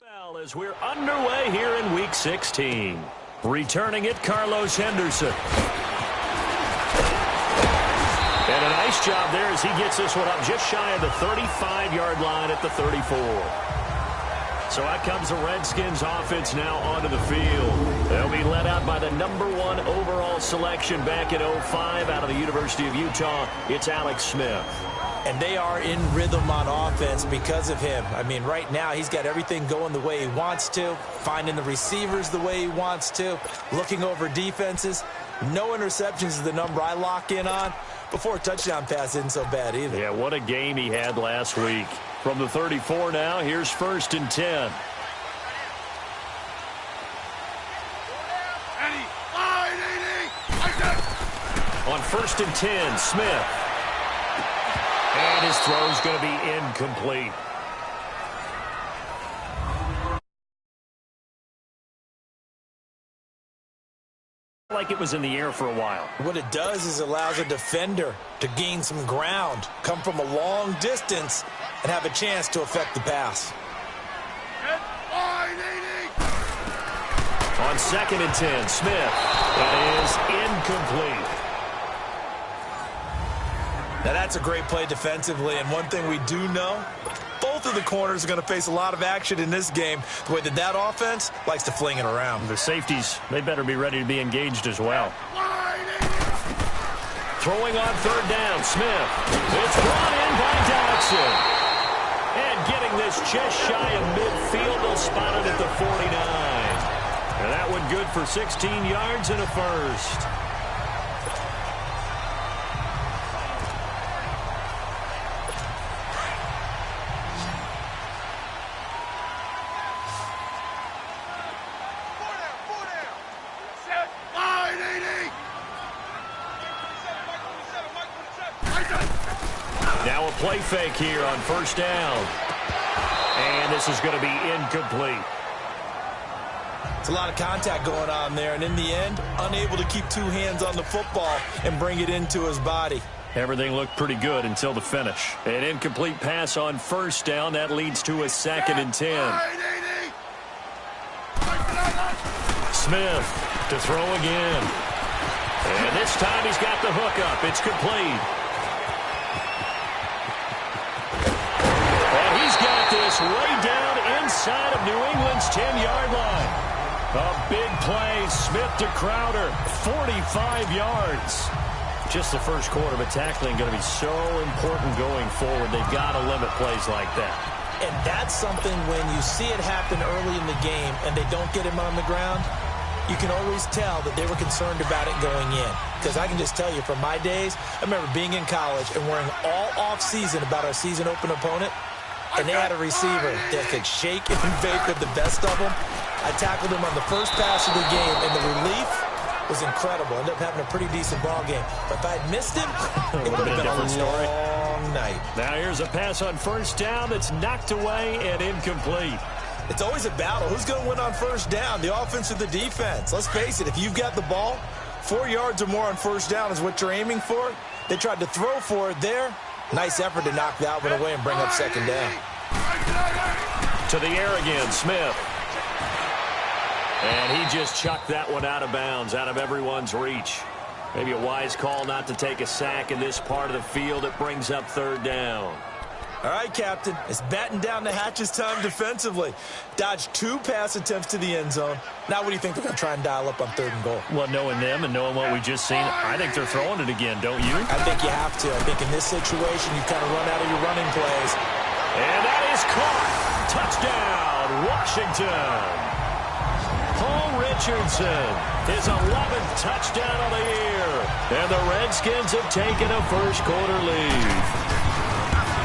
Well, as we're underway here in Week 16. Returning it, Carlos Henderson. And a nice job there as he gets this one up just shy of the 35-yard line at the 34. So out comes the Redskins offense now onto the field. They'll be led out by the #1 overall selection back in 05 out of the University of Utah. It's Alex Smith. And they are in rhythm on offense because of him. I mean, right now he's got everything going the way he wants to, finding the receivers the way he wants to, looking over defenses. No interceptions is the number I lock in on. Before a touchdown pass isn't so bad either. Yeah, what a game he had last week. From the 34 now, here's 1st and 10. On 1st and 10, Smith. And his throw's going to be incomplete. Like it was in the air for a while. What it does is allows a defender to gain some ground, come from a long distance, and have a chance to affect the pass. On 2nd and 10, Smith. That is incomplete. Now that's a great play defensively, and one thing we do know, both of the corners are going to face a lot of action in this game, the way that offense likes to fling it around. The safeties, they better be ready to be engaged as well. Throwing on 3rd down, Smith. It's brought in by Dodson. And getting this just shy of midfield, they'll spot it at the 49. And that one good for 16 yards and a first. Now a play fake here on 1st down. And this is going to be incomplete. It's a lot of contact going on there, and in the end, unable to keep 2 hands on the football and bring it into his body. Everything looked pretty good until the finish. An incomplete pass on 1st down. That leads to a 2nd and 10. Smith to throw again. And this time he's got the hook up. It's complete. And he's got this way down inside of New England's 10-yard line. A big play. Smith to Crowder. 45 yards. Just the first quarter, but tackling going to be so important going forward. They've got to limit plays like that. And that's something when you see it happen early in the game and they don't get him on the ground, you can always tell that they were concerned about it going in. Because I can just tell you from my days, I remember being in college and worrying all off-season about our season open opponent, and they had a receiver that could shake and bake with the best of them. I tackled him on the first pass of the game, and the relief was incredible. Ended up having a pretty decent ball game. But if I had missed him, it would have been a long night. Now here's a pass on 1st down that's knocked away and incomplete. It's always a battle. Who's going to win on 1st down, the offense or the defense? Let's face it, if you've got the ball, 4 yards or more on 1st down is what you're aiming for. They tried to throw for it there. Nice effort to knock that one away and bring up 2nd down. To the air again, Smith. And he just chucked that one out of bounds, out of everyone's reach. Maybe a wise call not to take a sack in this part of the field. It brings up 3rd down. All right, Captain. It's batten down the hatches time defensively. Dodged 2 pass attempts to the end zone. Now what do you think they're going to try and dial up on 3rd and goal? Well, knowing them and knowing what we just seen, I think they're throwing it again, don't you? I think you have to. I think in this situation, you kind of run out of your running plays. And that is caught. Touchdown, Washington. Paul Richardson, his 11th touchdown of the year. And the Redskins have taken a first quarter lead.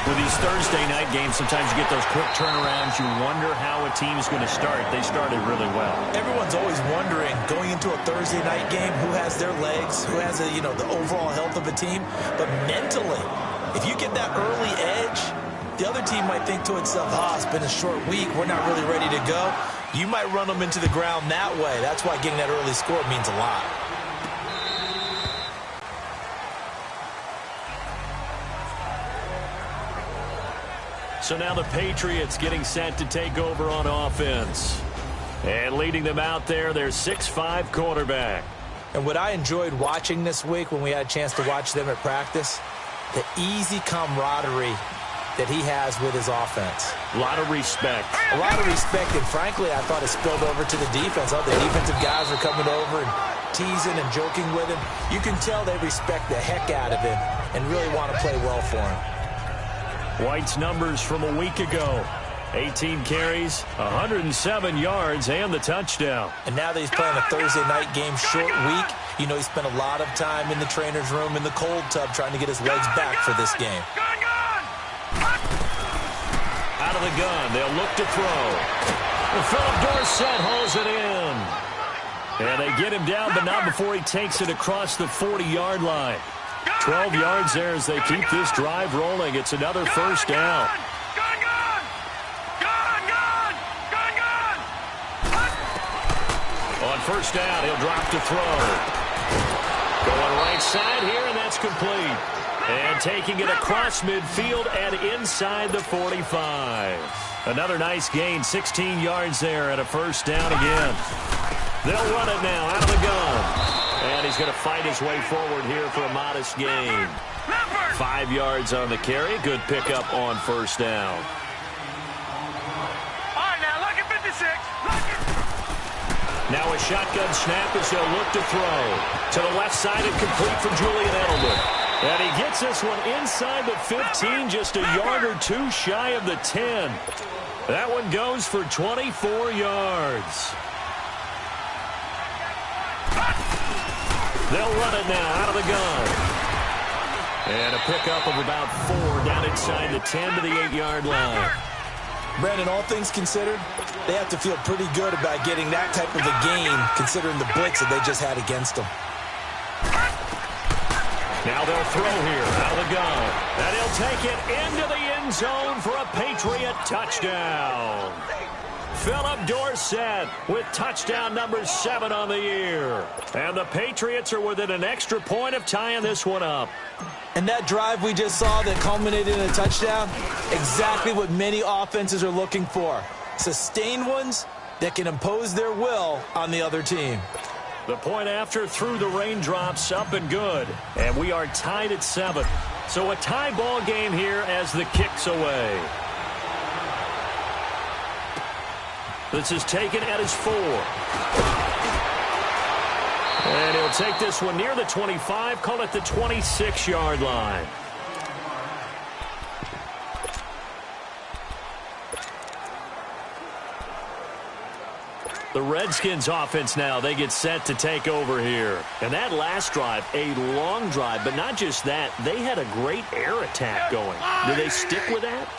With these Thursday night games, sometimes you get those quick turnarounds. You wonder how a team is going to start. They started really well. Everyone's always wondering, going into a Thursday night game, who has their legs, who has the overall health of a team. But mentally, if you get that early edge, the other team might think to itself, it's been a short week. We're not really ready to go. You might run them into the ground that way. That's why getting that early score means a lot. So now the Patriots getting set to take over on offense. And leading them out there, their 6'5" quarterback. And what I enjoyed watching this week when we had a chance to watch them at practice, the easy camaraderie that he has with his offense. A lot of respect. A lot of respect, and frankly, I thought it spilled over to the defense. All the defensive guys are coming over and teasing and joking with him. You can tell they respect the heck out of him and really want to play well for him. White's numbers from a week ago. 18 carries, 107 yards, and the touchdown. And now that he's playing a Thursday night game short week, you know he spent a lot of time in the trainer's room in the cold tub trying to get his legs back for this game. Out of the gun, they'll look to throw. Philip Dorsett hauls it in. And they get him down, but not before he takes it across the 40-yard line. 12 yards there as they keep this drive rolling. It's another first down. On first down, he'll drop to throw. Going right side here, and that's complete. And taking it across midfield and inside the 45. Another nice gain, 16 yards there and a first down again. They'll run it now out of the gun. And he's going to fight his way forward here for a modest gain. 5 yards on the carry. Good pickup on first down. All right, now look at 56. Now a shotgun snap as they'll look to throw. To the left side and complete for Julian Edelman. And he gets this one inside the 15, just a yard or two shy of the 10. That one goes for 24 yards. They'll run it now out of the gun. And a pickup of about 4 down inside the 10 to the 8-yard line. Brandon, all things considered, they have to feel pretty good about getting that type of a gain considering the blitz that they just had against them. Now they'll throw here out of the gun. And he'll take it into the end zone for a Patriot touchdown. Philip Dorsett with touchdown number 7 on the year. And the Patriots are within an extra point of tying this one up. And that drive we just saw that culminated in a touchdown, exactly what many offenses are looking for. Sustained ones that can impose their will on the other team. The point after through the raindrops, up and good. And we are tied at 7. So a tie ball game here as the kick's away. This is taken at his 4. And he'll take this one near the 25, call it the 26-yard line. The Redskins offense now, they get set to take over here. And that last drive, a long drive, but not just that, they had a great air attack going. Do they stick with that?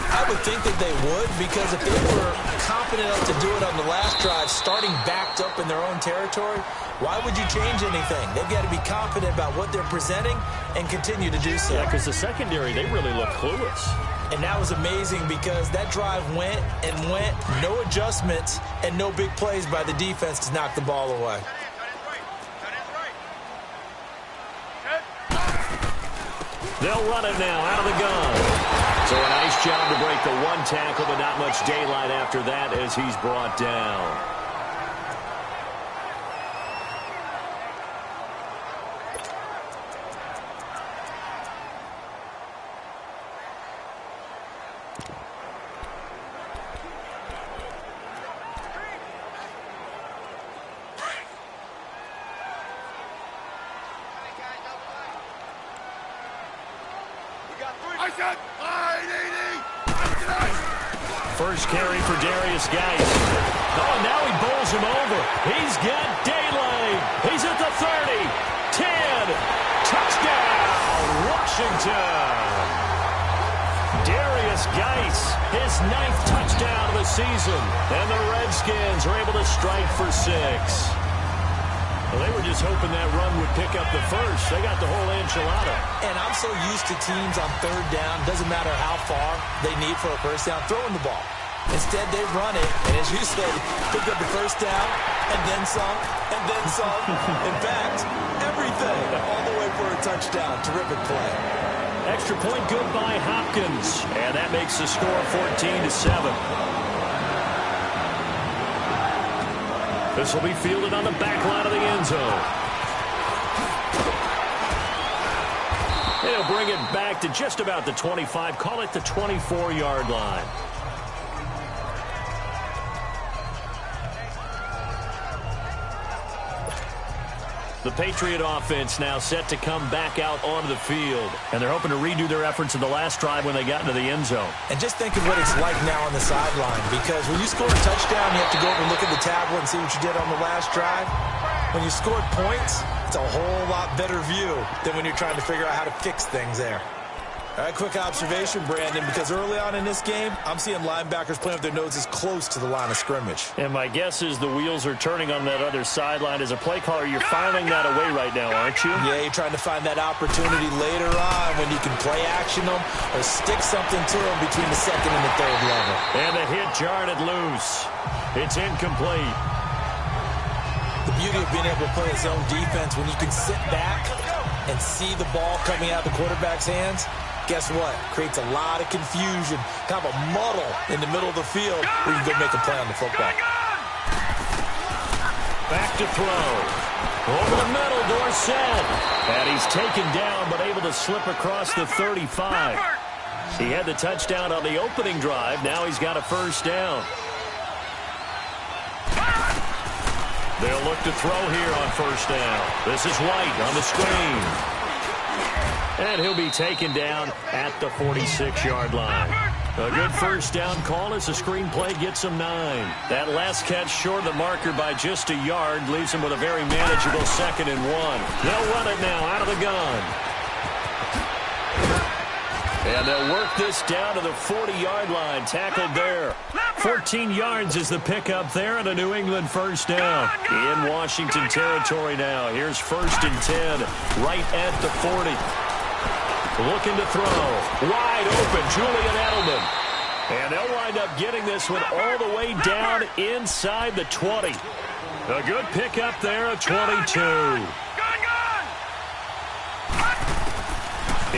I would think that they would, because if they were confident enough to do it on the last drive, starting backed up in their own territory, why would you change anything? They've got to be confident about what they're presenting and continue to do so. Yeah, because the secondary, they really look clueless. And that was amazing because that drive went and went, no adjustments, and no big plays by the defense to knock the ball away. They'll run it now out of the gun. So a nice job to break the one tackle, but not much daylight after that as he's brought down. First carry for Darius Geis. Oh, now he bowls him over. He's got daylight. He's at the 30, 10. Touchdown, Washington. Darius Geis, his 9th touchdown of the season. And the Redskins are able to strike for 6. Well, they were just hoping that run would pick up the first. They got the whole enchilada. And I'm so used to teams on 3rd down, doesn't matter how far they need for a first down, throwing the ball. Instead, they run it, and as you said, pick up the first down, and then some, and then some. In fact, everything all the way for a touchdown. Terrific play. Extra point good by Hopkins. And that makes the score 14-7. This will be fielded on the back line of the end zone. He'll bring it back to just about the 25. Call it the 24-yard line. The Patriot offense now set to come back out onto the field. And they're hoping to redo their efforts in the last drive when they got into the end zone. And just think of what it's like now on the sideline. Because when you score a touchdown, you have to go over and look at the tablet and see what you did on the last drive. When you scored points, it's a whole lot better view than when you're trying to figure out how to fix things there. All right, quick observation, Brandon, because early on in this game, I'm seeing linebackers playing with their noses close to the line of scrimmage. And my guess is the wheels are turning on that other sideline. As a play caller, you're filing that away right now, aren't you? Yeah, you're trying to find that opportunity later on when you can play action them or stick something to them between the second and the third level. And the hit jarred it loose. It's incomplete. The beauty of being able to play a zone defense when you can sit back and see the ball coming out of the quarterback's hands, guess what? Creates a lot of confusion, kind of a muddle in the middle of the field where you can go make a play on the football. Back to throw. Over the middle, Dorsett. And he's taken down but able to slip across the 35. He had the touchdown on the opening drive. Now he's got a first down. They'll look to throw here on first down. This is White on the screen. And he'll be taken down at the 46-yard line. A good first down call as the screenplay gets him 9. That last catch short of the marker by just a yard leaves him with a very manageable 2nd and 1. They'll run it now out of the gun. And they'll work this down to the 40-yard line, tackled there. 14 yards is the pickup there and a New England first down. In Washington territory now. Here's 1st and 10 right at the 40. Looking to throw. Wide open, Julian Edelman. And they'll wind up getting this one all the way down inside the 20. A good pickup there at 22.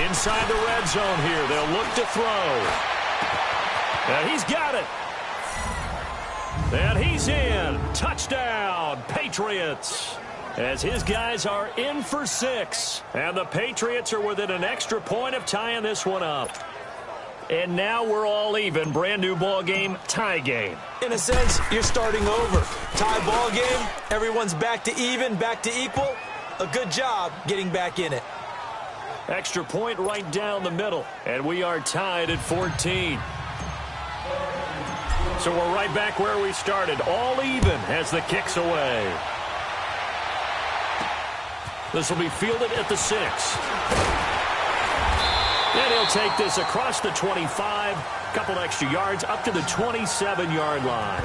Inside the red zone here. They'll look to throw. And he's got it. And he's in. Touchdown, Patriots. As his guys are in for 6. And the Patriots are within an extra point of tying this one up. And now we're all even. Brand new ball game, tie game. In a sense, you're starting over. Tie ball game, everyone's back to even, back to equal. A good job getting back in it. Extra point right down the middle. And we are tied at 14. So we're right back where we started. All even as the kick's away. This will be fielded at the 6. And he'll take this across the 25. Couple extra yards up to the 27-yard line.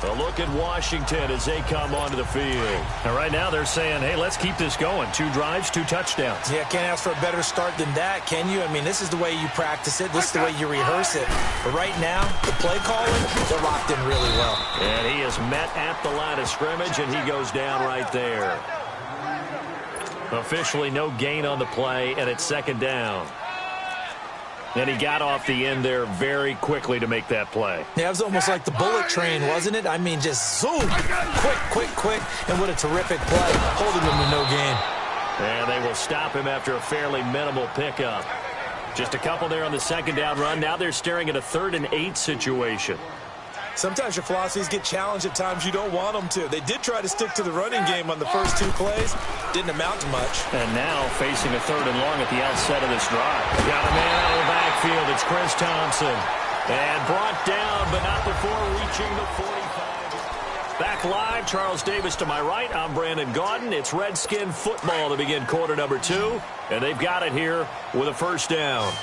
A look at Washington as they come onto the field. And right now they're saying, hey, let's keep this going. 2 drives, 2 touchdowns. Yeah, can't ask for a better start than that, can you? I mean, this is the way you practice it. This is the way you rehearse it. But right now, the play calling, they're locked in really well. And he is met at the line of scrimmage, and he goes down right there. Officially no gain on the play, and it's 2nd down. And he got off the end there very quickly to make that play. Yeah, it was almost like the bullet train, wasn't it? I mean, just zoom, quick, and what a terrific play, holding him to no gain. And they will stop him after a fairly minimal pickup. Just a couple there on the 2nd down run. Now they're staring at a 3rd and 8 situation. Sometimes your philosophies get challenged at times you don't want them to. They did try to stick to the running game on the first 2 plays. Didn't amount to much. And now facing a 3rd and long at the outset of this drive. Got a man out of the backfield. It's Chris Thompson. And brought down, but not before reaching the 45. Back live, Charles Davis to my right. I'm Brandon Gaudin. It's Redskin football to begin quarter number 2. And they've got it here with a first down.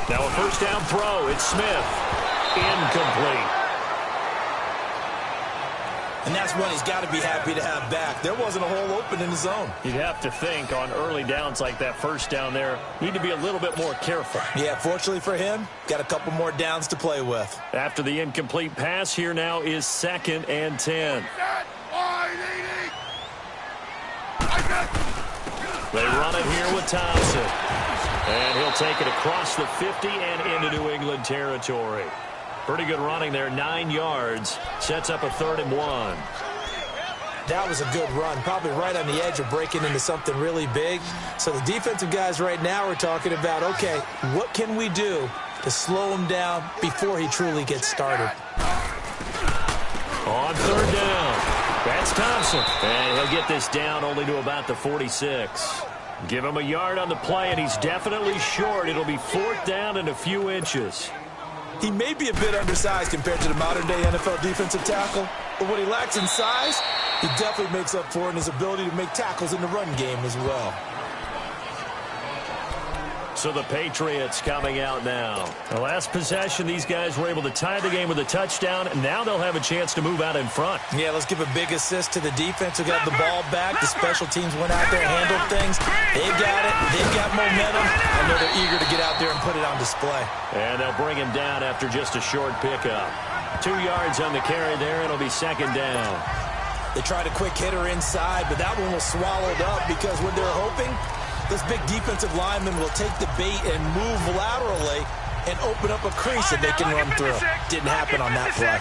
Now a first down throw. It's Smith. Incomplete. And that's one he's got to be happy to have back. There wasn't a hole open in the zone. You'd have to think on early downs like that first down there, need to be a little bit more careful. Yeah, fortunately for him, got a couple more downs to play with. After the incomplete pass, here now is 2nd and 10. They run it here with Thompson. And he'll take it across the 50 and into New England territory. Pretty good running there, 9 yards. Sets up a 3rd and 1. That was a good run, probably right on the edge of breaking into something really big. So the defensive guys right now are talking about, okay, what can we do to slow him down before he truly gets started? On 3rd down, that's Thompson. And he'll get this down only to about the 46. Give him a yard on the play, and he's definitely short. It'll be 4th down and a few inches. He may be a bit undersized compared to the modern-day NFL defensive tackle, but what he lacks in size, he definitely makes up for in his ability to make tackles in the run game as well. So the Patriots coming out now. The last possession, these guys were able to tie the game with a touchdown, and now they'll have a chance to move out in front. Yeah, let's give a big assist to the defense who got the ball back. The special teams went out there and handled things. They got it. They've got momentum. I know they're eager to get out there and put it on display. And they'll bring him down after just a short pickup. 2 yards on the carry there. It'll be 2nd down. They tried a quick hitter inside, but that one was swallowed up because what they're hoping, this big defensive lineman will take the bait and move laterally and open up a crease that they can run through. Didn't happen on that play.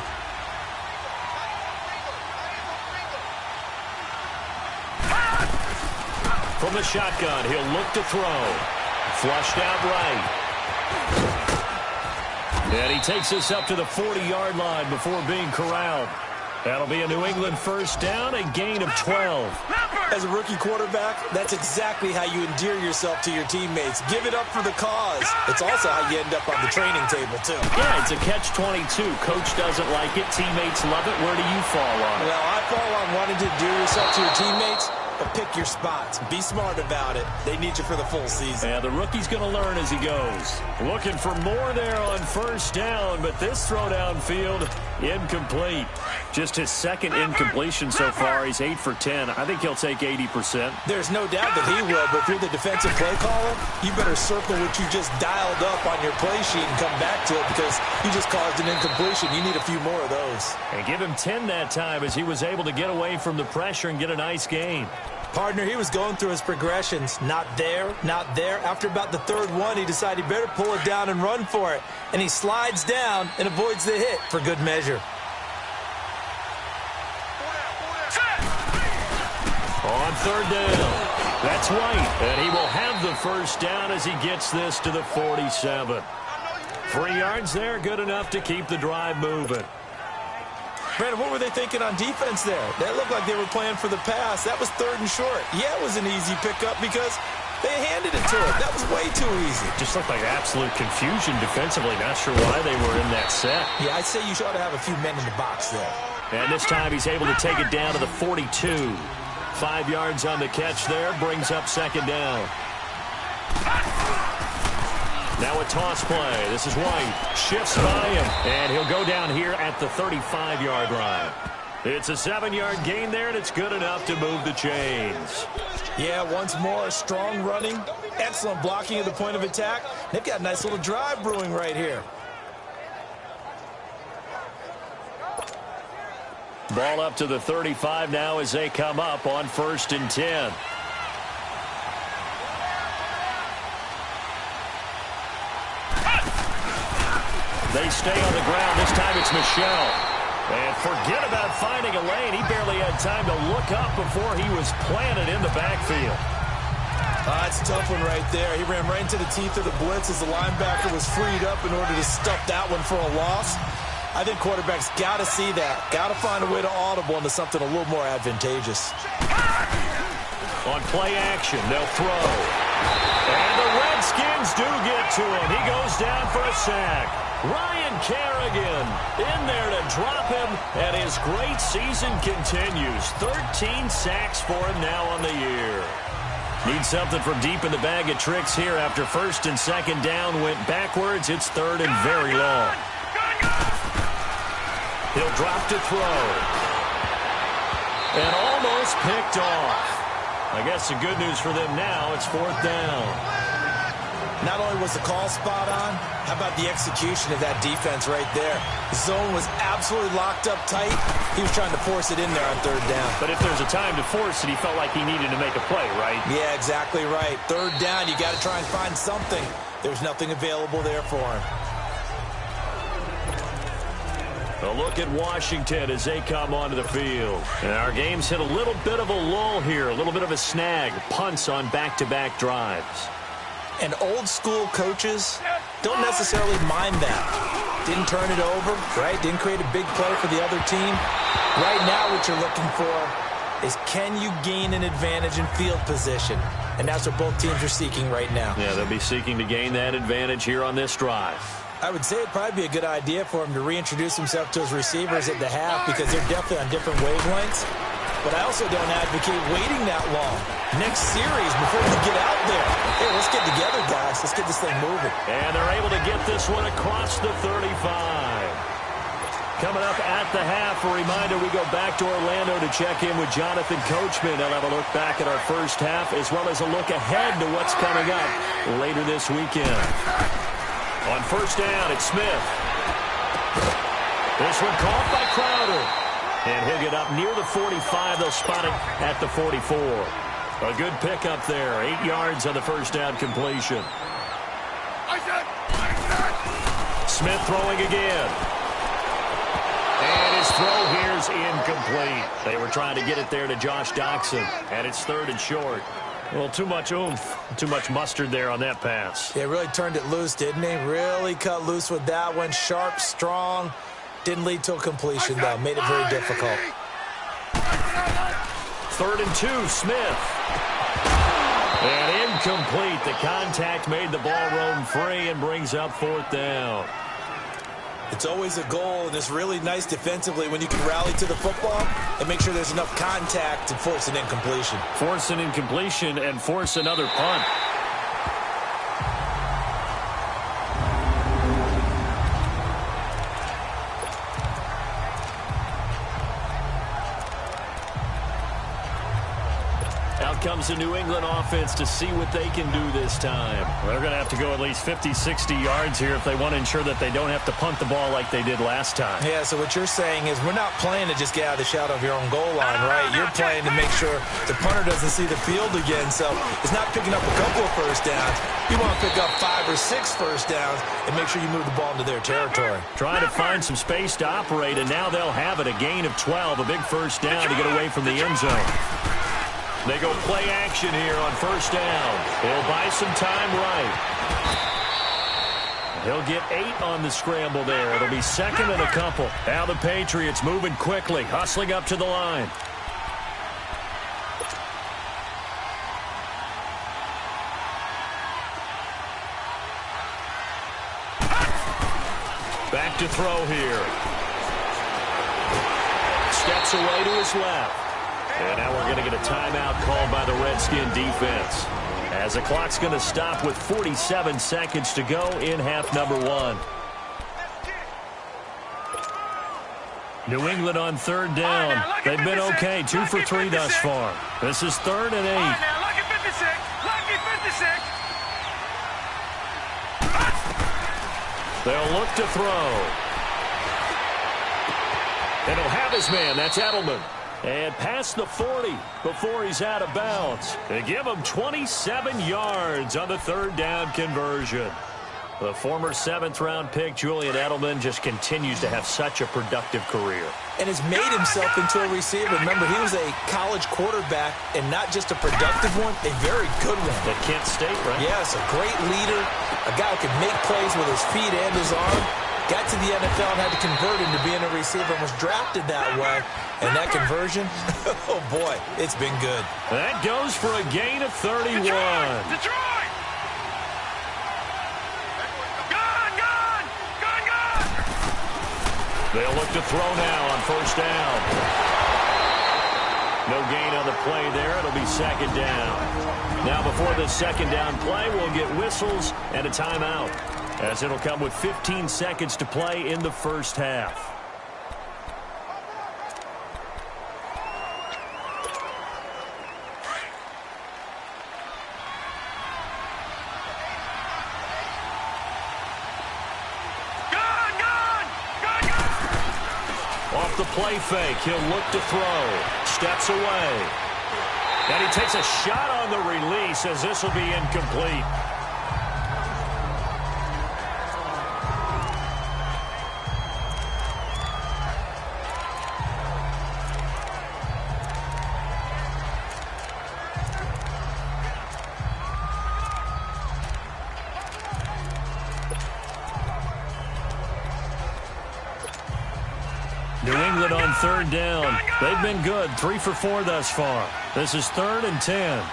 From the shotgun, he'll look to throw. Flushed out right. And he takes us up to the 40-yard line before being corralled. That'll be a New England 1st down, a gain of 12. As a rookie quarterback, that's exactly how you endear yourself to your teammates. Give it up for the cause. It's also how you end up on the training table, too. Yeah, it's a catch-22. Coach doesn't like it. Teammates love it. Where do you fall on it? Well, I fall on wanting to endear yourself to your teammates, but pick your spots. Be smart about it. They need you for the full season. Yeah, the rookie's going to learn as he goes. Looking for more there on 1st down, but this throw downfield, incomplete. Just his 2nd incompletion so far. He's 8 for 10. I think he'll take 80%. There's no doubt that he will, but if you're the defensive play caller, you better circle what you just dialed up on your play sheet and come back to it because you just caused an incompletion. You need a few more of those. And give him 10 that time as he was able to get away from the pressure and get a nice gain. Partner, he was going through his progressions. Not there, not there. After about the 3rd one, he decided he better pull it down and run for it. And he slides down and avoids the hit for good measure. On 3rd down, that's White. And he will have the 1st down as he gets this to the 47. 3 yards there, good enough to keep the drive moving. Brandon, what were they thinking on defense there? That looked like they were playing for the pass. That was 3rd and short. Yeah, it was an easy pickup because they handed it to him. That was way too easy. Just looked like absolute confusion defensively. Not sure why they were in that set. Yeah, I'd say you ought to have a few men in the box there. And this time he's able to take it down to the 42. 5 yards on the catch there, brings up 2nd down. Now a toss play. This is White. Shifts by him, and he'll go down here at the 35-yard line. It's a 7-yard gain there, and it's good enough to move the chains. Yeah, once more, strong running, excellent blocking at the point of attack. They've got a nice little drive brewing right here. Ball up to the 35 now as they come up on 1st and 10. They stay on the ground. This time it's Michel. And forget about finding a lane. He barely had time to look up before he was planted in the backfield. That's a tough one right there. He ran right into the teeth of the blitz as the linebacker was freed up in order to stuff that one for a loss. I think quarterbacks got to see that. Got to find a way to audible into something a little more advantageous. On play action, they'll throw. And the Redskins do get to him. He goes down for a sack. Ryan Kerrigan in there to drop him, and his great season continues. 13 sacks for him now on the year. Need something from deep in the bag of tricks here after 1st and 2nd down went backwards. It's 3rd and very long. He'll drop to throw. And almost picked off. I guess the good news for them now, it's 4th down. Not only was the call spot on, how about the execution of that defense right there? The zone was absolutely locked up tight. He was trying to force it in there on 3rd down. But if there's a time to force it, he felt like he needed to make a play, right? Yeah, exactly right. 3rd down, you got to try and find something. There's nothing available there for him. A look at Washington as they come onto the field. And our game's hit a little bit of a lull here, a little bit of a snag. Punts on back-to-back drives. And old-school coaches don't necessarily mind that. Didn't turn it over, right? Didn't create a big play for the other team. Right now what you're looking for is, can you gain an advantage in field position? And that's what both teams are seeking right now. Yeah, they'll be seeking to gain that advantage here on this drive. I would say it'd probably be a good idea for him to reintroduce himself to his receivers at the half, because they're definitely on different wavelengths. But I also don't advocate waiting that long. Next series, before you get out there. Hey, let's get together, guys. Let's get this thing moving. And they're able to get this one across the 35. Coming up at the half, a reminder, we go back to Orlando to check in with Jonathan Coachman. They'll have a look back at our first half, as well as a look ahead to what's coming up later this weekend. On 1st down, it's Smith. This one caught by Crowder. And he'll get up near the 45. They'll spot it at the 44. A good pickup there. 8 yards on the 1st down completion. Smith throwing again. And his throw here's incomplete. They were trying to get it there to Josh Doxson. And it's 3rd and short. Well, too much oomph, too much mustard there on that pass. They really turned it loose, didn't he? Really cut loose with that one. Sharp, strong. Didn't lead to a completion, though. Made it very difficult. 3rd and 2, Smith. And incomplete. The contact made the ball roam free and brings up 4th down. It's always a goal, and it's really nice defensively when you can rally to the football and make sure there's enough contact to force an incompletion. Force an incompletion and force another punt. Out comes the New England offense to see what they can do this time. They're going to have to go at least 50, 60 yards here if they want to ensure that they don't have to punt the ball like they did last time. Yeah, so what you're saying is we're not playing to just get out of the shadow of your own goal line, right? You're playing to make sure the punter doesn't see the field again. So it's not picking up a couple of 1st downs. You want to pick up 5 or 6 1st downs and make sure you move the ball into their territory. Trying to find some space to operate, and now they'll have it. A gain of 12, a big 1st down to get away from the end zone. They go play action here on 1st down. They'll buy some time right. He'll get 8 on the scramble there. It'll be 2nd and a couple. Now the Patriots moving quickly, hustling up to the line. Back to throw here. Steps away to his left. And now we're going to get a timeout called by the Redskin defense, as the clock's going to stop with 47 seconds to go in half number 1. New England on 3rd down. They've been okay, 2 for 3 thus far. This is 3rd and 8. They'll look to throw. And he'll have his man. That's Edelman. And past the 40 before he's out of bounds. They give him 27 yards on the 3rd down conversion. The former 7th-round pick, Julian Edelman, just continues to have such a productive career. And has made himself into a receiver. Remember, he was a college quarterback, and not just a productive one, a very good one. At Kent State, right? Yes, a great leader, a guy who can make plays with his feet and his arm. Got to the NFL and had to convert into being a receiver and was drafted that way. And that conversion, oh boy, it's been good. That goes for a gain of 31. Detroit! Gone! They'll look to throw now on 1st down. No gain on the play there. It'll be 2nd down. Now before the 2nd down play, we'll get whistles and a timeout, as it'll come with 15 seconds to play in the 1st half. the play fake. He'll look to throw. Steps away. And he takes a shot on the release as this will be incomplete. New England on third down. They've been good, 3 for 4 thus far. This is 3rd and 10.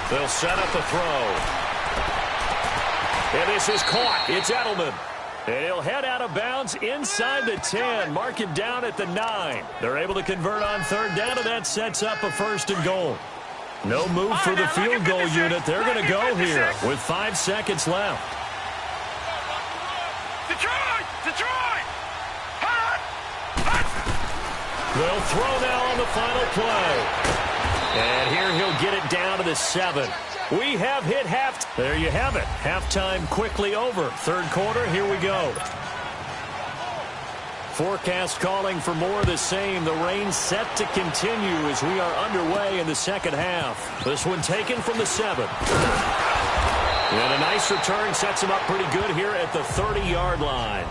They'll set up the throw. And this is caught. It's Edelman. And he'll head out of bounds inside the 10. Mark him down at the 9. They're able to convert on third down, and that sets up a 1st and goal. No move for the field goal unit. They're going to go here with 5 seconds left. Detroit! They'll throw now on the final play. And here he'll get it down to the 7. We have hit half. There you have it. Halftime quickly over. 3rd quarter, here we go. Forecast calling for more of the same. The rain set to continue as we are underway in the 2nd half. This one taken from the 7. And a nice return sets him up pretty good here at the 30-yard line.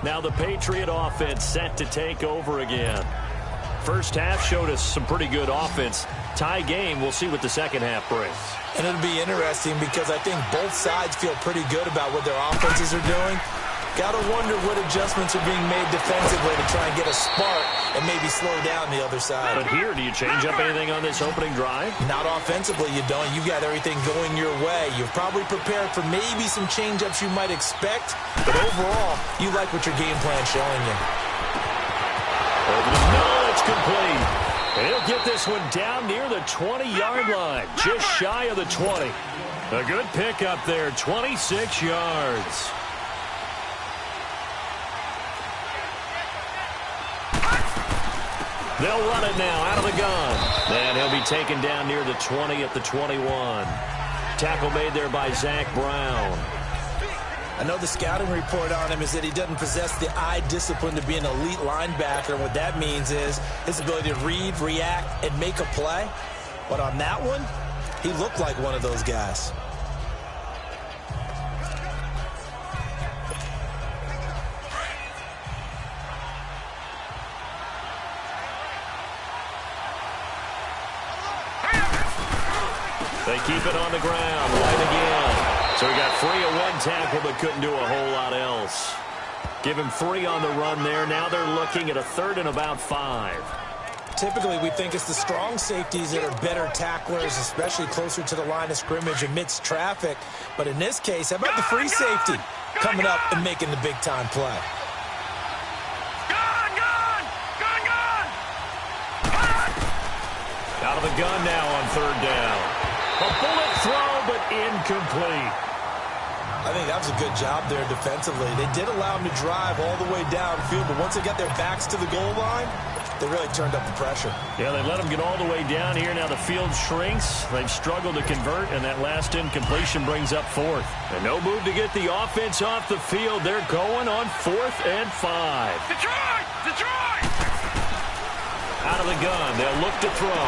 Now the Patriot offense set to take over again. First half showed us some pretty good offense. Tie game, we'll see what the 2nd half brings. And it'll be interesting because I think both sides feel pretty good about what their offenses are doing. Got to wonder what adjustments are being made defensively to try and get a spark and maybe slow down the other side. But here, do you change up anything on this opening drive? Not offensively, you don't. You've got everything going your way. You've probably prepared for maybe some change-ups you might expect, but overall, you like what your game plan's showing you. Over the middle, it's complete. And he'll get this one down near the 20-yard line, just shy of the 20. A good pickup there, 26 yards. They'll run it now out of the gun. And he'll be taken down near the 20 at the 21. Tackle made there by Zach Brown. I know the scouting report on him is that he doesn't possess the eye discipline to be an elite linebacker. And what that means is his ability to read, react, and make a play. But on that one, he looked like one of those guys. They keep it on the ground, right again. So he got free of one tackle but couldn't do a whole lot else. Give him 3 on the run there. Now they're looking at a 3rd and about 5. Typically, we think it's the strong safeties that are better tacklers, especially closer to the line of scrimmage amidst traffic. But in this case, how about the free safety coming up and making the big-time play? Out of the gun now on 3rd down. A bullet throw, but incomplete. I think that was a good job there defensively. They did allow him to drive all the way downfield, but once they got their backs to the goal line, they really turned up the pressure. Yeah, they let him get all the way down here. Now the field shrinks. They've struggled to convert, and that last incompletion brings up 4th. And no move to get the offense off the field. They're going on 4th and 5. Detroit! Out of the gun, they'll look to throw.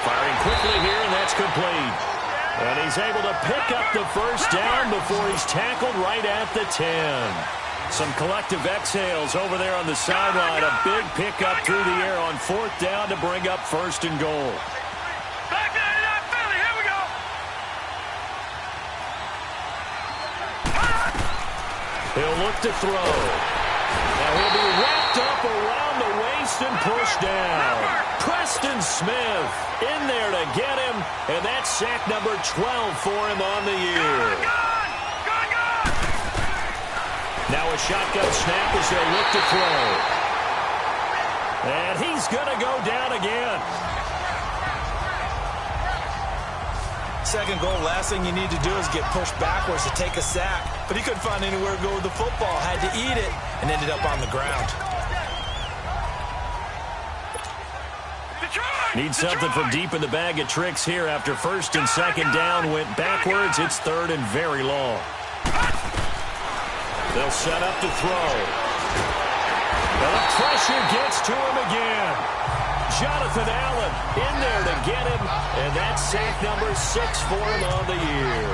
Firing quickly here, and that's complete. And he's able to pick up the 1st down before he's tackled right at the 10. Some collective exhales over there on the sideline. A big pickup through the air on 4th down to bring up 1st and goal. Back there, not Philly. Here we go. He'll look to throw. Now he'll be wrapped up around the waist and pushed down. Preston Smith in there to get him, and that's sack number 12 for him on the year. Now a shotgun snap as they'll look to throw. And he's going to go down again. 2nd goal, last thing you need to do is get pushed backwards to take a sack. But he couldn't find anywhere to go with the football, had to eat it, and ended up on the ground. Need something from deep in the bag of tricks here after first and second down went backwards. It's third and very long. They'll set up to throw. And the pressure gets to him again. Jonathan Allen in there to get him, and that's sack number 6 for him on the year.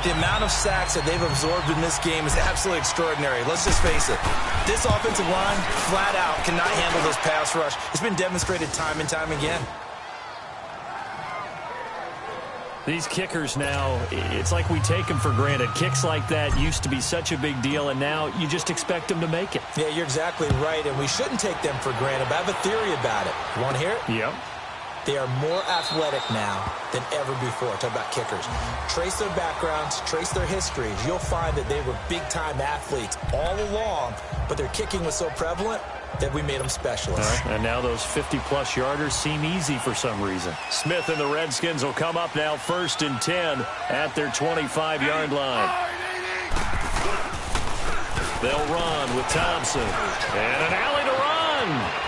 The amount of sacks that they've absorbed in this game is absolutely extraordinary. Let's just face it. This offensive line, flat out, cannot handle this pass rush. It's been demonstrated time and time again. These kickers now, it's like we take them for granted. Kicks like that used to be such a big deal, and now you just expect them to make it. Yeah, you're exactly right, and we shouldn't take them for granted, but I have a theory about it. You want to hear it? Yep. They are more athletic now than ever before. Talk about kickers. Trace their backgrounds, trace their histories. You'll find that they were big-time athletes all along, but their kicking was so prevalent that we made them specialists. And now those 50-plus yarders seem easy for some reason. Smith and the Redskins will come up now 1st and 10 at their 25-yard line. They'll run with Thompson. And an alley to run.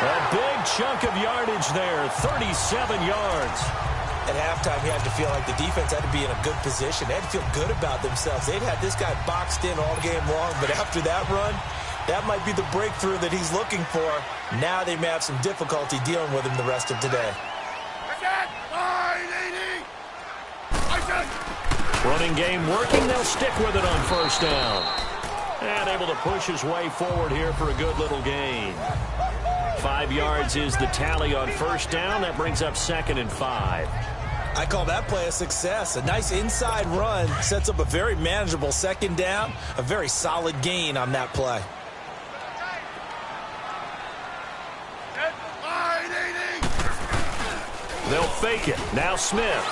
A big chunk of yardage there, 37 yards. At halftime, you had to feel like the defense had to be in a good position. They had to feel good about themselves. They'd had this guy boxed in all game long, but after that run, that might be the breakthrough that he's looking for. Now they may have some difficulty dealing with him the rest of today. Running game working. They'll stick with it on first down. And able to push his way forward here for a good little gain. 5 yards is the tally on first down. That brings up 2nd and 5. I call that play a success. A nice inside run sets up a very manageable second down. A very solid gain on that play. They'll fake it. Now Smith.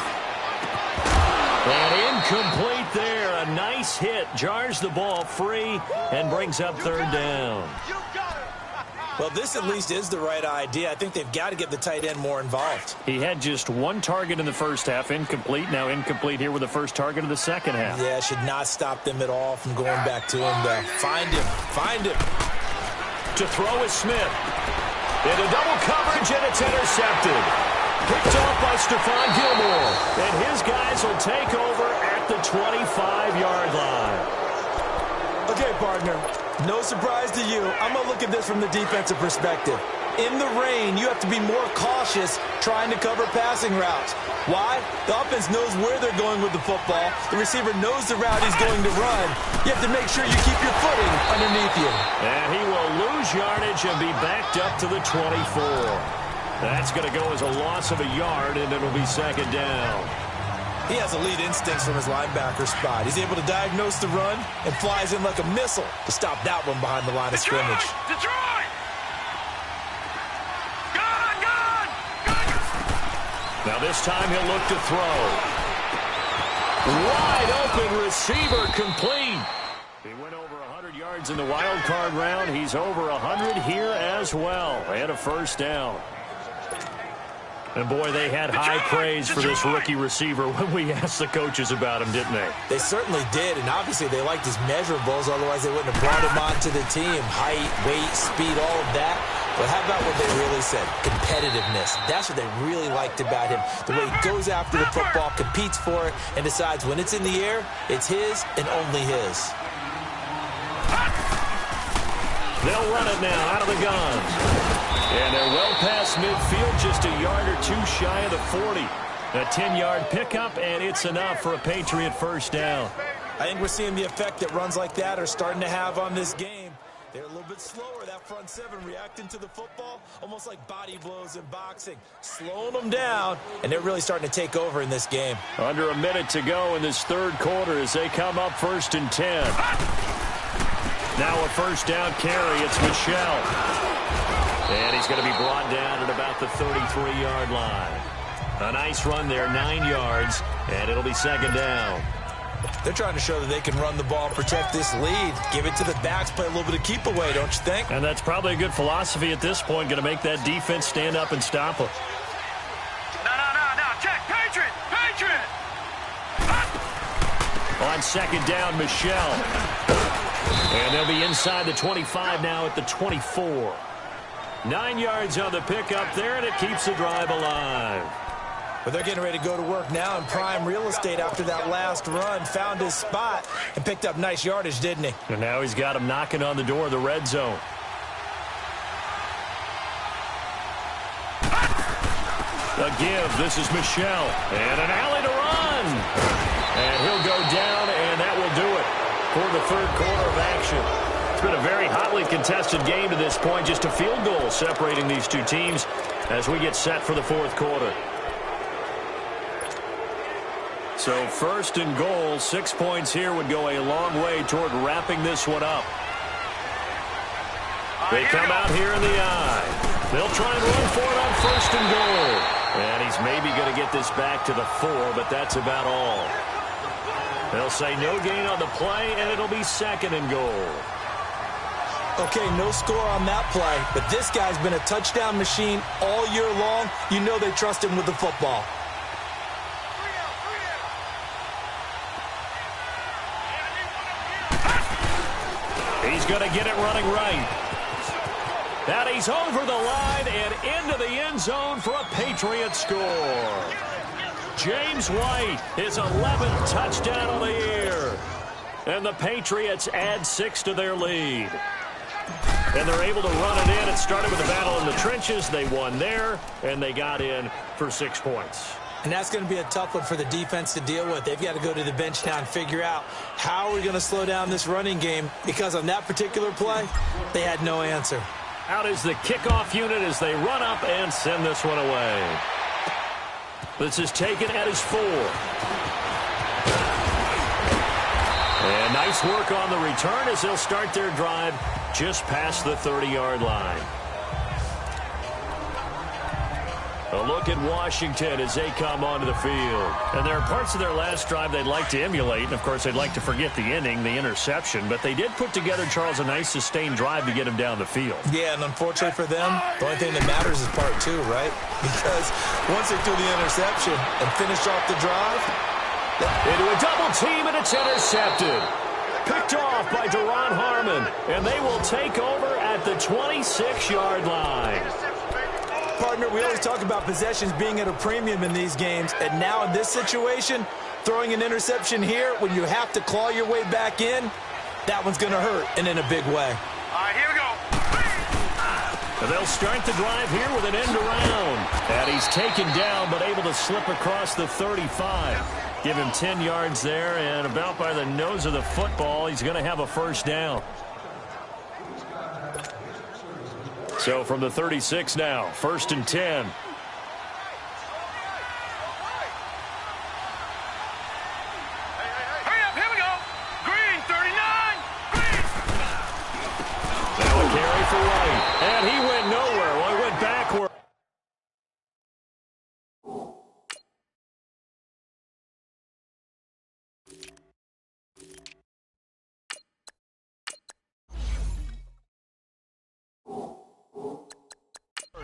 And incomplete there. A nice hit. Jars the ball free and brings up 3rd down. Well, this at least is the right idea. I think they've got to get the tight end more involved. He had just 1 target in the first half, incomplete. Now incomplete here with the first target of the second half. Yeah, it should not stop them at all from going back to him, though. Find him. Find him. To throw is Smith. Into double coverage, and it's intercepted. Picked off by Stephon Gilmore. And his guys will take over at the 25-yard line. Okay, partner. No surprise to you. I'm going to look at this from the defensive perspective. In the rain, you have to be more cautious trying to cover passing routes. Why? The offense knows where they're going with the football. The receiver knows the route he's going to run. You have to make sure you keep your footing underneath you. And he will lose yardage and be backed up to the 24. That's going to go as a loss of a yard, and it'll be 2nd down. He has elite instincts from his linebacker spot. He's able to diagnose the run and flies in like a missile to stop that one behind the line of scrimmage. Detroit! Now this time he'll look to throw. Wide open receiver complete. He went over 100 yards in the wild card round. He's over 100 here as well. And a first down. And, boy, they had high praise for this rookie receiver when we asked the coaches about him, didn't they? They certainly did, and obviously they liked his measurables. Otherwise, they wouldn't have brought him onto the team. Height, weight, speed, all of that. But how about what they really said? Competitiveness. That's what they really liked about him. The way he goes after the football, competes for it, and decides when it's in the air, it's his and only his. They'll run it now out of the gun. And they're well past midfield, just a yard or two shy of the 40. A 10-yard pickup, and it's enough for a Patriot first down. I think we're seeing the effect that runs like that are starting to have on this game. They're a little bit slower, that front seven, reacting to the football, almost like body blows in boxing, slowing them down, and they're really starting to take over in this game. Under a minute to go in this third quarter as they come up 1st and 10. Now a first down carry, it's Michel. And he's going to be brought down at about the 33-yard line. A nice run there, 9 yards, and it'll be 2nd down. They're trying to show that they can run the ball and protect this lead. Give it to the backs, play a little bit of keep away, don't you think? And that's probably a good philosophy at this point, going to make that defense stand up and stop them. No. Check. Patriot. On 2nd down, Michel. And they'll be inside the 25 now at the 24. 9 yards on the pickup there, and it keeps the drive alive. But they're getting ready to go to work now in prime real estate after that last run. Found his spot and picked up nice yardage, didn't he? And now he's got him knocking on the door of the red zone. A give. This is Michel. And an alley to run. And he'll go down, and that will do it for the third quarter of action. It's been a very hotly contested game to this point. Just a field goal separating these two teams as we get set for the fourth quarter. So first and goal, 6 points here would go a long way toward wrapping this one up. They come out here in the eye. They'll try and run for it on first and goal. And he's maybe going to get this back to the 4, but that's about all. They'll say no gain on the play, and it'll be second and goal. Okay, no score on that play, but this guy's been a touchdown machine all year long. You know they trust him with the football. He's going to get it running right. And he's over the line and into the end zone for a Patriots score. James White, his 11th touchdown of the year. And the Patriots add 6 to their lead. And they're able to run it in. It started with a battle in the trenches. They won there, and they got in for 6 points. And that's going to be a tough one for the defense to deal with. They've got to go to the bench now and figure out how are we going to slow down this running game, because on that particular play, they had no answer. Out is the kickoff unit as they run up and send this one away. This is taken at his 4. And nice work on the return as they'll start their drive just past the 30-yard line. A look at Washington as they come onto the field. And there are parts of their last drive they'd like to emulate. And, of course, they'd like to forget the inning, the interception. But they did put together, Charles, a nice sustained drive to get him down the field. Yeah, and unfortunately for them, the only thing that matters is part 2, right? Because once they threw the interception and finished off the drive, into a double team, and it's intercepted. Picked off by Deron Harmon. And they will take over at the 26-yard line. Partner, we always talk about possessions being at a premium in these games, and now in this situation, throwing an interception here when you have to claw your way back in, that one's going to hurt, and in a big way. All right, here we go. And they'll start the drive here with an end around. And he's taken down, but able to slip across the 35. Give him 10 yards there, and about by the nose of the football, he's going to have a first down. So from the 36 now, 1st and 10. Hurry up, here we go. Green, 39. Green. Now a carry for White. And he went nowhere. Well, he went backward.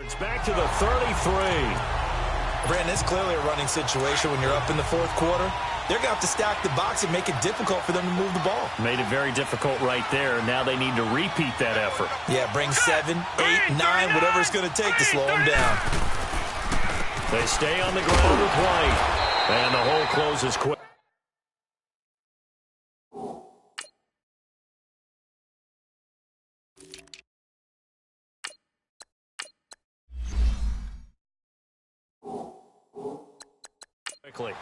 It's back to the 33. Brandon, it's clearly a running situation when you're up in the 4th quarter. They're going to have to stack the box and make it difficult for them to move the ball. Made it very difficult right there. Now they need to repeat that effort. Yeah, bring 7, 8, 9, whatever it's going to take to slow them down. They stay on the ground with White. And the hole closes quick.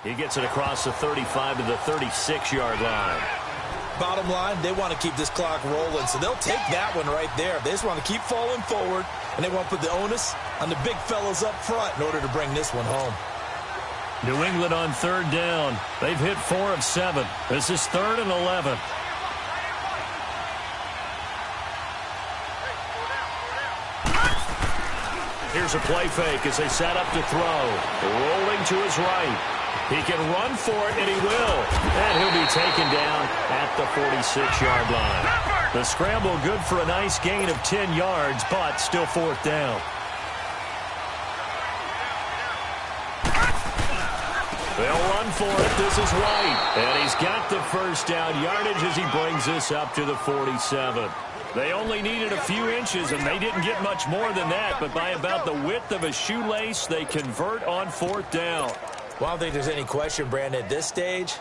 He gets it across the 35 to the 36-yard line. Bottom line, they want to keep this clock rolling, so they'll take that one right there. They just want to keep falling forward, and they want to put the onus on the big fellas up front in order to bring this one home. New England on 3rd down. They've hit 4 of 7. This is 3rd and 11. Here's a play fake as they set up to throw. Rolling to his right. He can run for it, and he will. And he'll be taken down at the 46-yard line. The scramble good for a nice gain of 10 yards, but still 4th down. They'll run for it. This is White. And he's got the first down yardage as he brings this up to the 47. They only needed a few inches, and they didn't get much more than that. But by about the width of a shoelace, they convert on 4th down. Well, I don't think there's any question, Brandon, at this stage,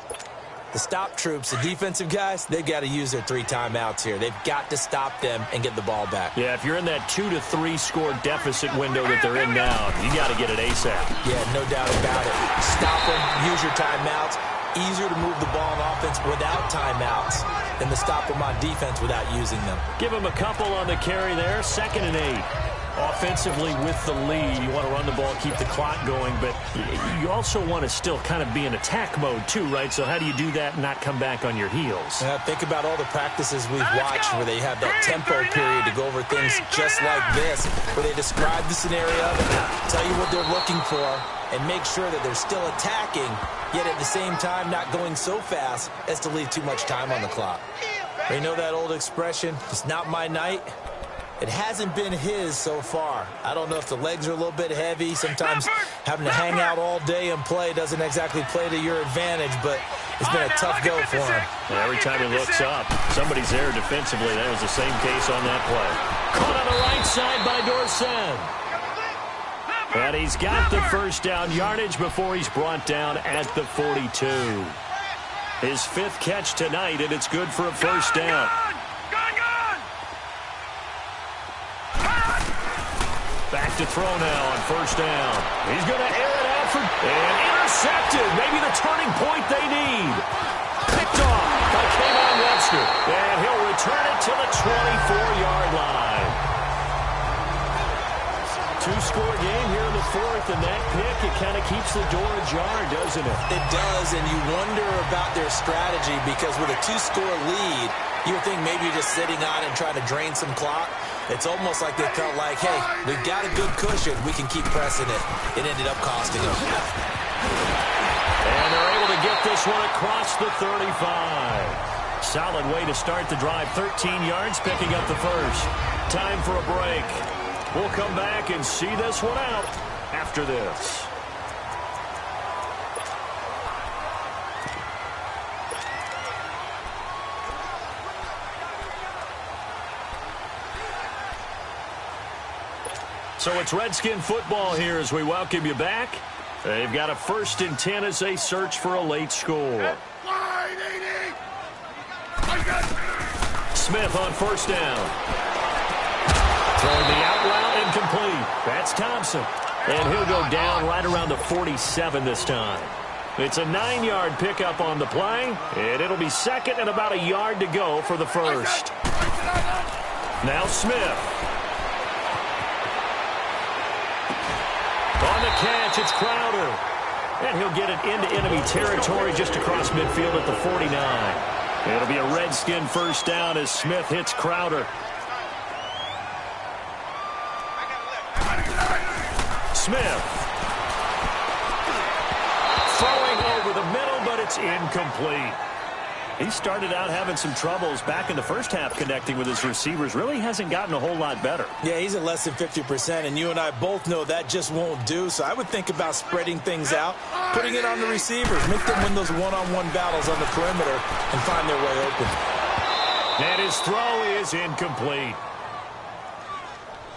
the stop troops, the defensive guys, they've got to use their 3 timeouts here. They've got to stop them and get the ball back. Yeah, if you're in that 2 to 3 score deficit window that they're in now, you got to get it ASAP. Yeah, no doubt about it. Stop them, use your timeouts. Easier to move the ball on offense without timeouts than to stop them on defense without using them. Give them a couple on the carry there, 2nd and 8. Offensively with the lead, you want to run the ball, keep the clock going, but you also want to still kind of be in attack mode too, right? So how do you do that and not come back on your heels? Think about all the practices we've watched where they have that tempo period to go over things just like this, where they describe the scenario, tell you what they're looking for, and make sure that they're still attacking, yet at the same time not going so fast as to leave too much time on the clock. You know that old expression, it's not my night? It hasn't been his so far. I don't know if the legs are a little bit heavy. Sometimes having to hang out all day and play doesn't exactly play to your advantage, but it's been a tough go for him. Every time he looks up, somebody's there defensively. That was the same case on that play. Caught on the right side by Dorsen. And he's got the 1st down yardage before he's brought down at the 42. His 5th catch tonight, and it's good for a 1st down. Back to throw now on 1st down. He's going to air it out for and intercepted. Maybe the turning point they need. Picked off by Kayvon Webster. And he'll return it to the 24-yard line. 2-score game here in the 4th, and that pick, it kind of keeps the door ajar, doesn't it? It does, and you wonder about their strategy because with a 2-score lead, you would think maybe you're just sitting on it and trying to drain some clock. It's almost like they felt like, hey, we've got a good cushion. We can keep pressing it. It ended up costing them. And they're able to get this one across the 35. Solid way to start the drive. 13 yards, picking up the 1st. Time for a break. We'll come back and see this one out after this. So it's Redskin football here as we welcome you back. They've got a 1st and 10 as they search for a late score. Smith on 1st down. Throwing the out route incomplete. That's Thompson. And he'll go down right around the 47 this time. It's a 9-yard pickup on the play, and it'll be 2nd and about a yard to go for the 1st. Now Smith. On the catch, it's Crowder. And he'll get it into enemy territory just across midfield at the 49. It'll be a Redskin 1st down as Smith hits Crowder. Smith. Throwing over the middle, but it's incomplete. He started out having some troubles back in the 1st half connecting with his receivers. Really hasn't gotten a whole lot better. Yeah, he's at less than 50%, and you and I both know that just won't do. So I would think about spreading things out, putting it on the receivers, make them win those one-on-one battles on the perimeter and find their way open. And his throw is incomplete.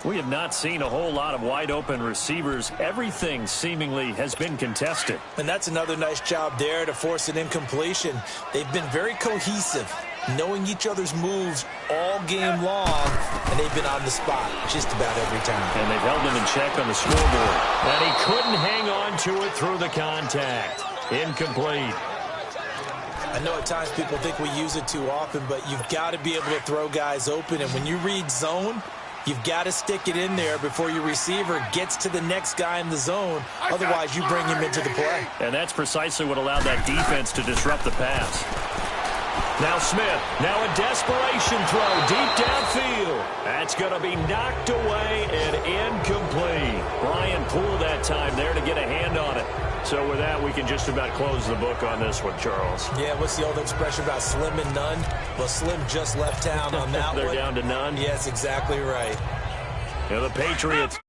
We have not seen a whole lot of wide-open receivers. Everything seemingly has been contested. And that's another nice job there to force an incompletion. They've been very cohesive, knowing each other's moves all game long, and they've been on the spot just about every time. And they've held him in check on the scoreboard. And he couldn't hang on to it through the contact. Incomplete. I know at times people think we use it too often, but you've got to be able to throw guys open. And when you read zone, you've got to stick it in there before your receiver gets to the next guy in the zone. Otherwise, you bring him into the play. And that's precisely what allowed that defense to disrupt the pass. Now Smith, now a desperation throw deep downfield. That's going to be knocked away and incomplete. Brian Poole that time there to get a hand on it. So with that, we can just about close the book on this one, Charles. Yeah, what's the old expression about slim and none? Well, Slim just left town on that They're one. down to none? Yes, exactly right. Yeah, the Patriots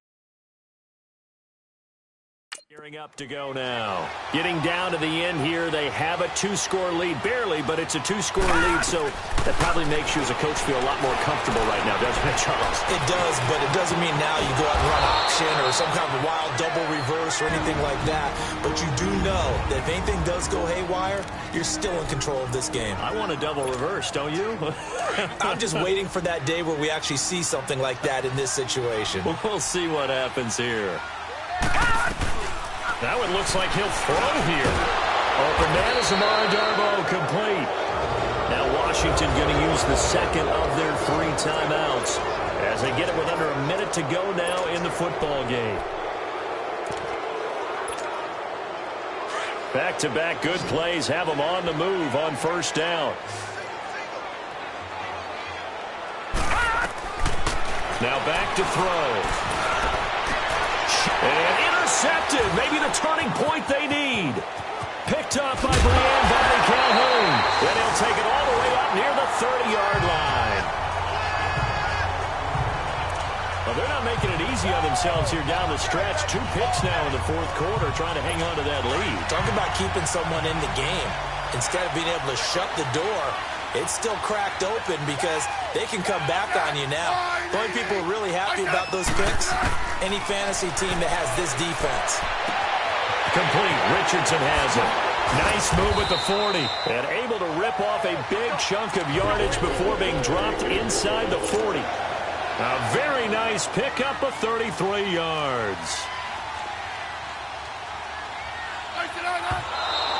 Gearing up to go now. Getting down to the end here, they have a 2-score lead. Barely, but it's a 2-score lead, so that probably makes you as a coach feel a lot more comfortable right now, doesn't it, Charles? It does, but it doesn't mean now you go out and run option or some kind of wild double reverse or anything like that. But you do know that if anything does go haywire, you're still in control of this game. I want a double reverse, don't you? I'm just waiting for that day where we actually see something like that in this situation. We'll see what happens here. Now it looks like he'll throw here. Open man is Amari Darbo, complete. Now Washington going to use the second of their 3 timeouts as they get it with under a minute to go now in the football game. Back-to-back good plays have them on the move on first down. Now back to throw. And intercepted. Maybe the turning point they need. Picked up by Brian Bobby Calhoun. Then he'll take it all the way up near the 30-yard line. Well, they're not making it easy on themselves here down the stretch. 2 picks now in the fourth quarter trying to hang on to that lead. Talk about keeping someone in the game. Instead of being able to shut the door, it's still cracked open because they can come back on you now. The only people really happy about those picks, any fantasy team that has this defense. Complete. Richardson has it. Nice move at the 40. And able to rip off a big chunk of yardage before being dropped inside the 40. A very nice pickup of 33 yards.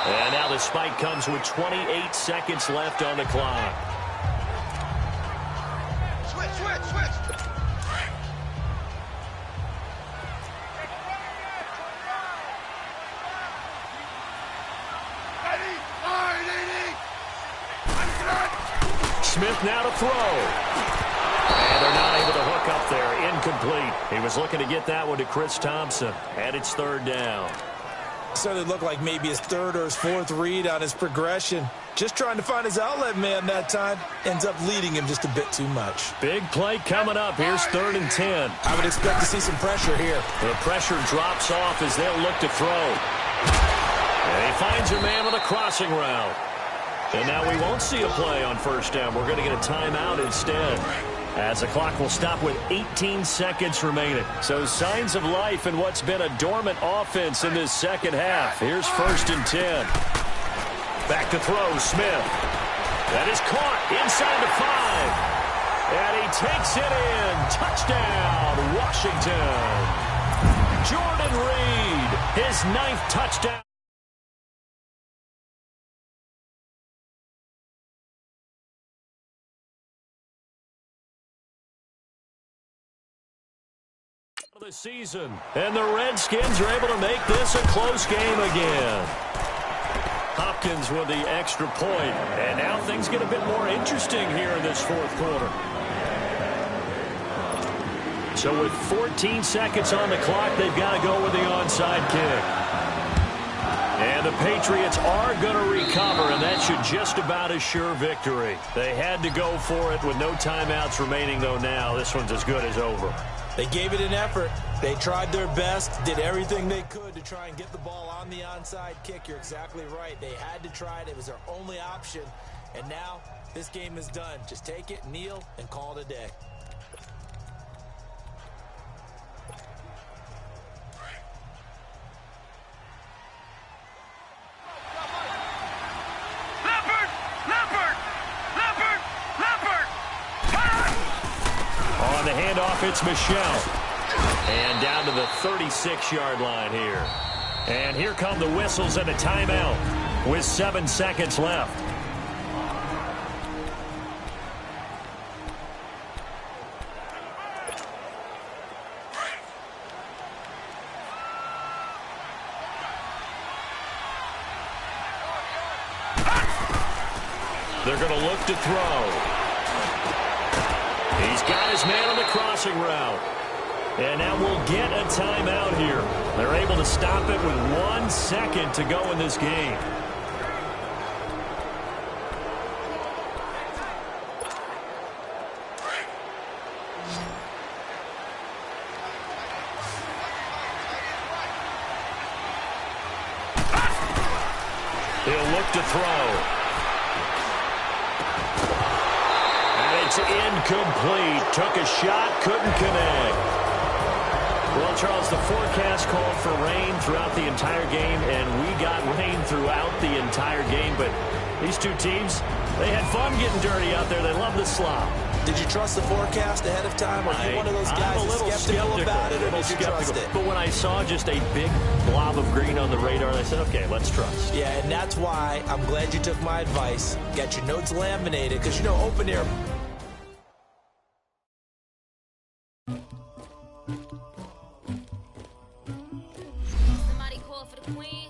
And now the spike comes with 28 seconds left on the clock. Switch. Smith now to throw. And they're not able to hook up there. Incomplete. He was looking to get that one to Chris Thompson. And it's 3rd down. Started to look like maybe his 3rd or his 4th read on his progression. Just trying to find his outlet man that time. Ends up leading him just a bit too much. Big play coming up. Here's 3rd and 10. I would expect to see some pressure here. The pressure drops off as they'll look to throw. And he finds a man on the crossing route. And now we won't see a play on first down. We're going to get a timeout instead, as the clock will stop with 18 seconds remaining. So signs of life in what's been a dormant offense in this second half. Here's 1st and 10. Back to throw, Smith. That is caught inside the 5. And he takes it in. Touchdown, Washington. Jordan Reed, his 9th touchdown. The season, and the Redskins are able to make this a close game again. Hopkins with the extra point, and now things get a bit more interesting here in this 4th quarter. So with 14 seconds on the clock, they've got to go with the onside kick. And the Patriots are going to recover, and that should just about assure victory. They had to go for it with no timeouts remaining, though now this one's as good as over. They gave it an effort. They tried their best, did everything they could to try and get the ball on the onside kick. You're exactly right. They had to try it. It was their only option. And now this game is done. Just take it, kneel, and call it a day. On the handoff, it's Michelle. And down to the 36-yard line here. And here come the whistles and a timeout with 7 seconds left. They're going to look to throw. He's got his man on the crossing route. And now we'll get a timeout here. They're able to stop it with 1 second to go in this game. look to throw. And it's incomplete. Took a shot, couldn't connect. Well, Charles, the forecast called for rain throughout the entire game, and we got rain throughout the entire game. But these two teams, they had fun getting dirty out there. They love the slop. Did you trust the forecast ahead of time? Or are you one of those guys that's skeptical about it, or did you trust it? But when I saw just a big blob of green on the radar, I said, okay, let's trust. Yeah, and that's why I'm glad you took my advice. Got your notes laminated, because, you know, open air. Somebody call for the queen.